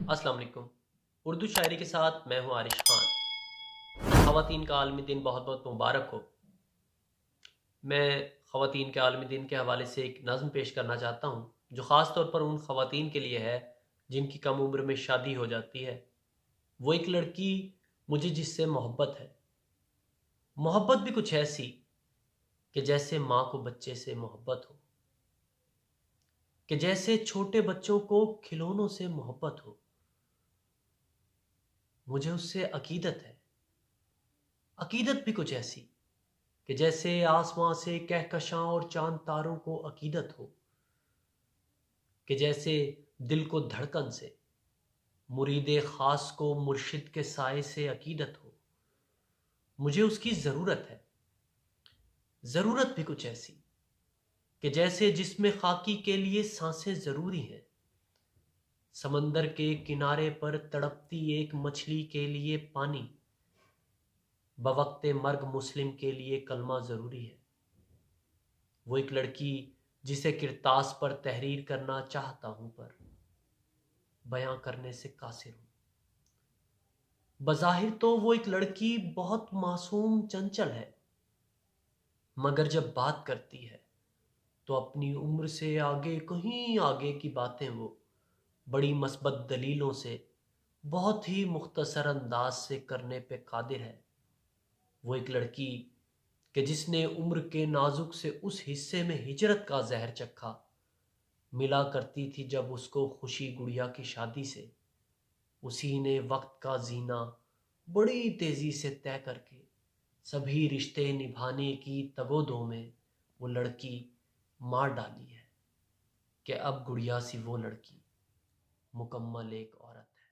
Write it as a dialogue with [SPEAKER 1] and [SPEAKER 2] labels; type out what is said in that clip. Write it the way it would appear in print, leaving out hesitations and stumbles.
[SPEAKER 1] अस्सलाम वालेकुम। उर्दू शायरी के साथ मैं हूँ आरिश खान। ख़वातीन का आलमी दिन बहुत बहुत मुबारक हो। मैं ख़वातीन के आलमी दिन के हवाले से एक नज़्म पेश करना चाहता हूँ जो ख़ास तौर पर उन ख़वातीन के लिए है जिनकी कम उम्र में शादी हो जाती है। वो एक लड़की मुझे जिससे मोहब्बत है, मोहब्बत भी कुछ ऐसी कि जैसे माँ को बच्चे से मोहब्बत हो, कि जैसे छोटे बच्चों को खिलौनों से मोहब्बत हो। मुझे उससे अकीदत है, अकीदत भी कुछ ऐसी कि जैसे आसमां से कहकशां और चांद तारों को अकीदत हो, कि जैसे दिल को धड़कन से, मुरीदे ख़ास को मुर्शिद के साए से अकीदत हो। मुझे उसकी ज़रूरत है, ज़रूरत भी कुछ ऐसी कि जैसे जिस्म खाकी के लिए सांसें ज़रूरी हैं, समंदर के किनारे पर तड़पती एक मछली के लिए पानी, बवक्ते मर्ग मुस्लिम के लिए कलमा ज़रूरी है। वो एक लड़की जिसे किरतास पर तहरीर करना चाहता हूँ पर बयां करने से कासिर हूँ। बज़ाहिर तो वो एक लड़की बहुत मासूम चंचल है, मगर जब बात करती है तो अपनी उम्र से आगे, कहीं आगे की बातें वो बड़ी मस्बत दलीलों से बहुत ही मुख्तसर अंदाज से करने पे कादिर है। वो एक लड़की कि जिसने उम्र के नाजुक से उस हिस्से में हिजरत का जहर चखा, मिला करती थी जब उसको खुशी गुड़िया की शादी से। उसी ने वक्त का जीना बड़ी तेजी से तय करके सभी रिश्ते निभाने की तगोदों में वो लड़की मार डाली है कि अब गुड़िया सी वो लड़की मुकम्मल एक औरत है।